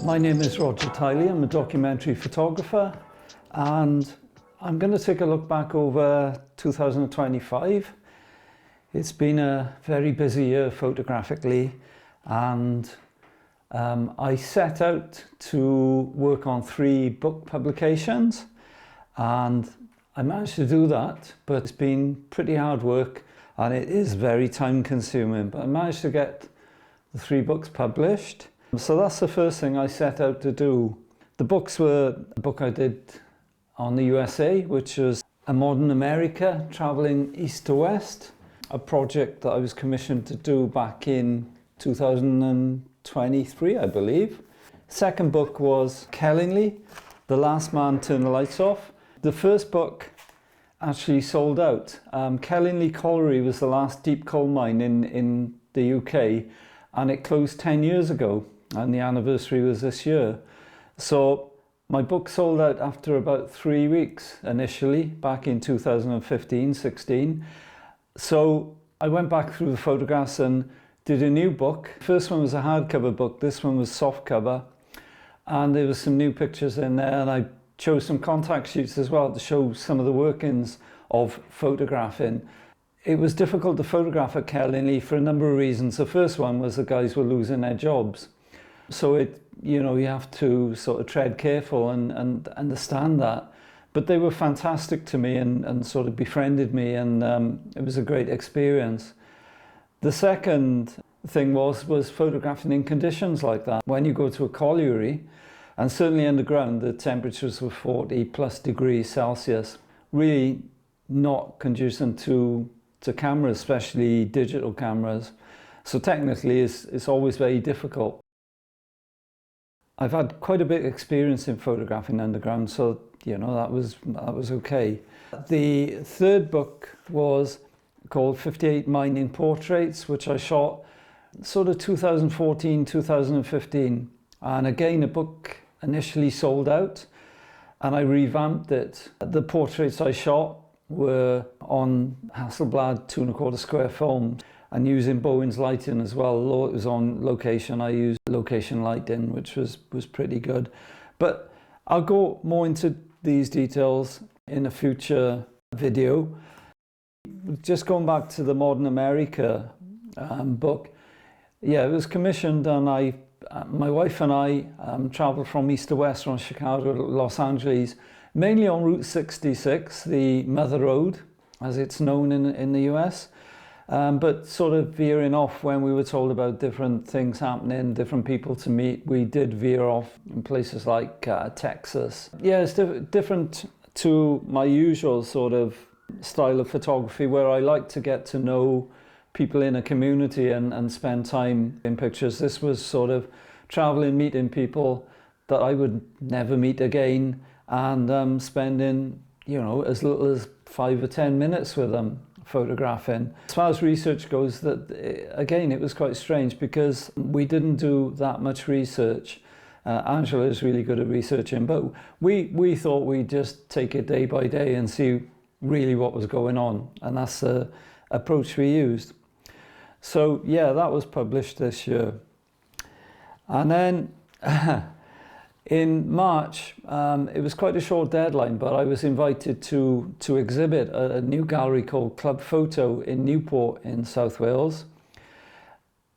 My name is Tiley. I'm a documentary photographer, and I'm going to take a look back over 2025. It's been a very busy year photographically, and I set out to work on 3 book publications, and I managed to do that, but it's been pretty hard work and it is very time consuming, but I managed to get the 3 books published. So that's the first thing I set out to do. The books were a book I did on the USA, which was A Modern America, traveling east to west, a project that I was commissioned to do back in 2023, I believe. Second book was Tiley, The Last Man Turned the Lights Off. The first book actually sold out. Tiley Colliery was the last deep coal mine in the UK, and it closed 10 years ago, and the anniversary was this year. So my book sold out after about 3 weeks initially, back in 2015-16. So I went back through the photographs and did a new book. First one was a hardcover book, this one was softcover, and there was some new pictures in there, and I chose some contact sheets as well to show some of the workings of photographing. It was difficult to photograph at Tiley for a number of reasons. The first one was the guys were losing their jobs. So you have to sort of tread careful and understand that. But they were fantastic to me and sort of befriended me, and it was a great experience. The second thing was photographing in conditions like that. When you go to a colliery, and certainly underground, the temperatures were 40 plus degrees Celsius, really not conducive to cameras, especially digital cameras. So technically it's always very difficult. I've had quite a bit of experience in photographing underground, so that was okay. The third book was called 58 Mining Portraits, which I shot sort of 2014, 2015. And again, a book initially sold out, and I revamped it. The portraits I shot were on Hasselblad 2¼ square film and using Bowen's lighting as well. Although it was on location, I used location lighting, which was pretty good. But I'll go more into these details in a future video. Just going back to the Modern America book, yeah, it was commissioned, and my wife and I travelled from east to west, from Chicago to Los Angeles, mainly on Route 66, the Mother Road, as it's known in the US, but sort of veering off when we were told about different things happening, different people to meet. We did veer off in places like Texas. Yeah, it's different to my usual sort of style of photography, where I like to get to know people in a community and spend time in pictures. This was sort of traveling, meeting people that I would never meet again, and spending as little as 5 or 10 minutes with them photographing. As far as research goes, again, it was quite strange because we didn't do that much research. Angela is really good at researching, but we thought we'd just take it day by day and see really what was going on, and that's the approach we used. So yeah, that was published this year. And then in March, it was quite a short deadline, but I was invited to exhibit a new gallery called Club Photo in Newport in South Wales.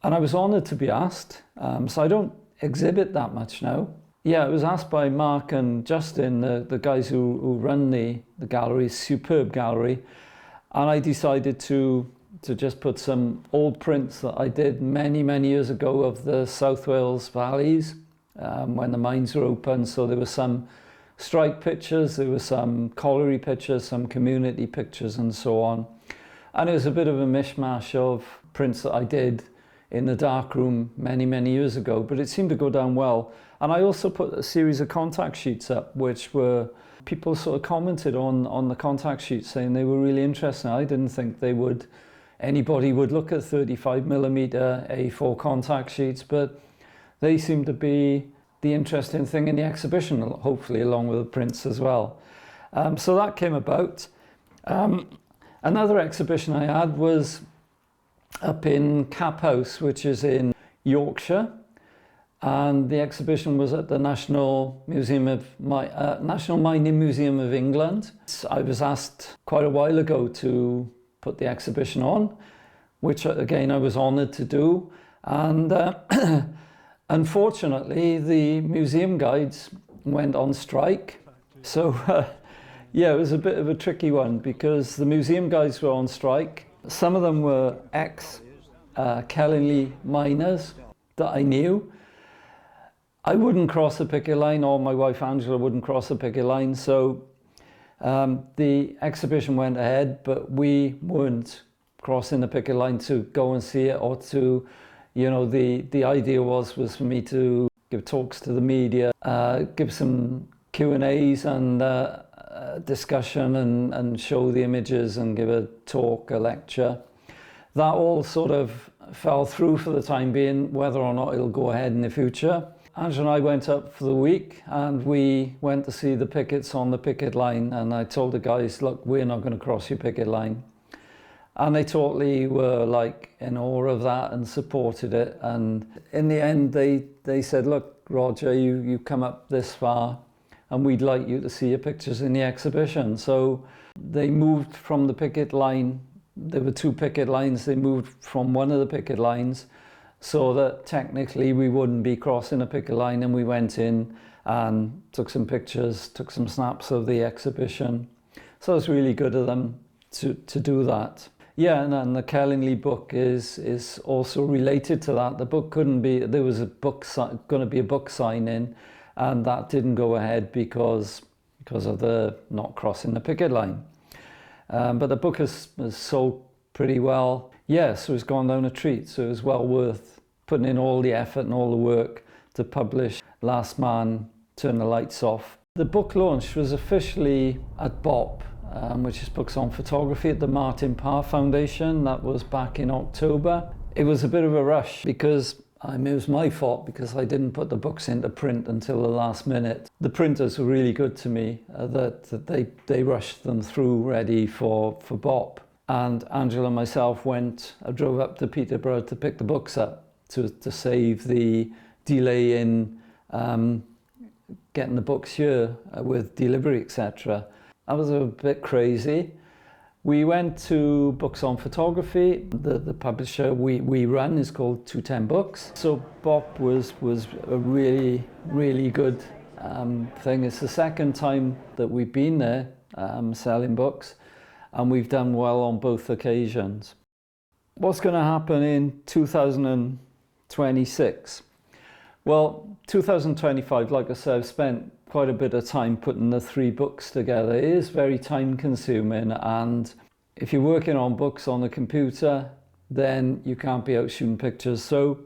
And I was honoured to be asked, so I don't exhibit that much now. Yeah, I was asked by Mark and Justin, the guys who run the gallery, superb gallery, and I decided to just put some old prints that I did many years ago of the South Wales valleys when the mines were open. So there were some strike pictures, there were some colliery pictures, some community pictures, and so on. And it was a bit of a mishmash of prints that I did in the darkroom many years ago, but it seemed to go down well. And I also put a series of contact sheets up, which were, people sort of commented on the contact sheets saying they were really interesting. I didn't think anybody would look at 35mm A4 contact sheets, but they seem to be the interesting thing in the exhibition, hopefully along with the prints as well. So that came about. Another exhibition I had was up in Cap House, which is in Yorkshire. And the exhibition was at the National Mining Museum of England. I was asked quite a while ago to put the exhibition on, which again I was honoured to do. And unfortunately, the museum guides went on strike. So yeah, it was a bit of a tricky one because the museum guides were on strike. Some of them were ex-Kellingley miners that I knew. I wouldn't cross a picket line, or my wife Angela wouldn't cross a picket line, so the exhibition went ahead, but we weren't crossing the picket line to go and see it, or to, you know, the idea was for me to give talks to the media, give some Q&As and discussion and show the images and give a talk, a lecture. That all sort of fell through for the time being, whether or not it'll go ahead in the future. Angela and I went up for the week and we went to see the pickets on the picket line, and I told the guys, look, we're not going to cross your picket line. And they totally were like in awe of that and supported it. And in the end, they said, look, Roger, you come up this far and we'd like you to see your pictures in the exhibition. So they moved from the picket line. There were 2 picket lines. They moved from one of the picket lines so that technically we wouldn't be crossing a picket line, and we went in and took some pictures, took some snaps of the exhibition. So it's really good of them to do that. Yeah, and the Kellingley book is also related to that. The book couldn't be, there was going to be a book signing, and that didn't go ahead because of the not crossing the picket line. But the book has sold pretty well. Yeah, so it's gone down a treat. So it was well worth putting in all the effort and all the work to publish Last Man, Turn the Lights Off. The book launch was officially at BOP, which is Books on Photography, at the Martin Parr Foundation. That was back in October. It was a bit of a rush because it was my fault because I didn't put the books into print until the last minute. The printers were really good to me, that they rushed them through ready for BOP. And Angela and myself I drove up to Peterborough to pick the books up to save the delay in getting the books here with delivery, etc. That was a bit crazy. We went to Books on Photography. The publisher we run is called 210 Books. So BOP was a really, really good thing. It's the second time that we've been there selling books, and we've done well on both occasions. What's going to happen in 2026? Well, 2025, like I said, I've spent quite a bit of time putting the 3 books together. It is very time consuming, and if you're working on books on the computer, then you can't be out shooting pictures. So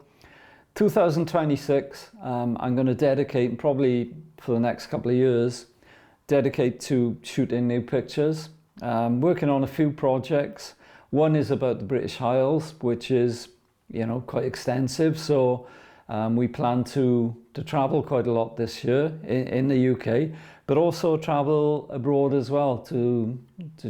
2026, I'm going to dedicate, probably for the next couple of years, dedicate to shooting new pictures. Working on a few projects. One is about the British Isles, which is, you know, quite extensive. So we plan to travel quite a lot this year in the UK, but also travel abroad as well to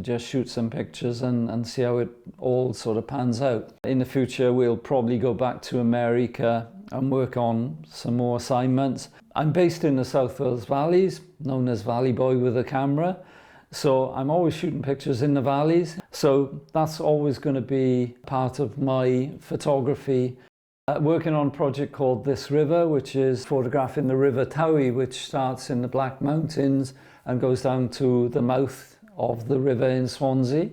just shoot some pictures and see how it all sort of pans out. In the future, we'll probably go back to America and work on some more assignments. I'm based in the South Wales Valleys, known as Valley Boy with a camera. So I'm always shooting pictures in the valleys. So that's always going to be part of my photography. Working on a project called This River, which is photographing the River Tiley, which starts in the Black Mountains and goes down to the mouth of the river in Swansea.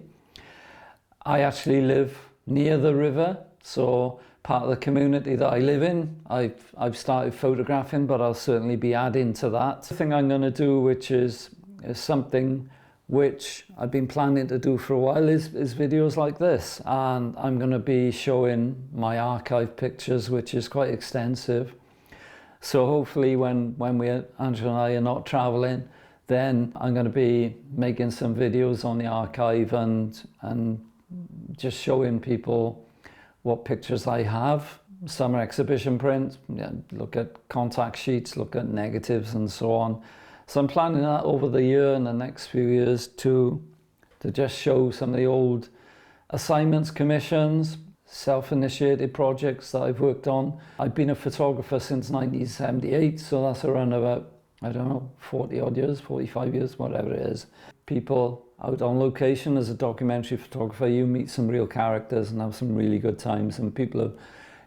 I actually live near the river, so part of the community that I live in, I've started photographing, but I'll certainly be adding to that. The thing I'm going to do, which is something which I've been planning to do for a while, is videos like this, and I'm going to be showing my archive pictures, which is quite extensive. So hopefully when Angela and I are not traveling, then I'm going to be making some videos on the archive and just showing people what pictures I have. Some are exhibition print, look at contact sheets, look at negatives and so on. So I'm planning that over the year and the next few years to just show some of the old assignments, commissions, self-initiated projects that I've worked on. I've been a photographer since 1978, so that's around about, I don't know, 40 odd years, 45 years, whatever it is. People out on location as a documentary photographer, you meet some real characters and have some really good times, and people have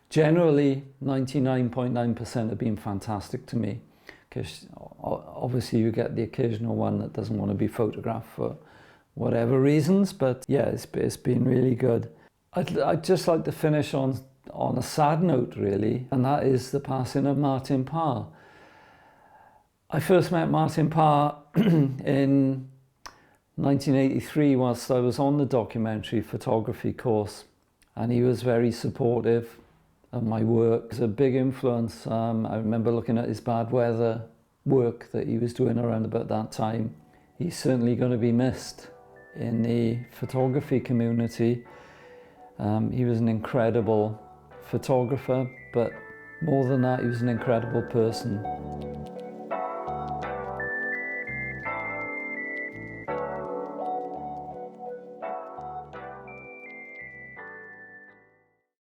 generally 99.9% have been fantastic to me. Because obviously you get the occasional one that doesn't want to be photographed for whatever reasons, but yeah, it's been really good. I'd just like to finish on a sad note, really, and that is the passing of Martin Parr. I first met Martin Parr in 1983 whilst I was on the documentary photography course, and he was very supportive of my work. It was a big influence. I remember looking at his bad weather work that he was doing around about that time. He's certainly going to be missed in the photography community. He was an incredible photographer, but more than that, he was an incredible person.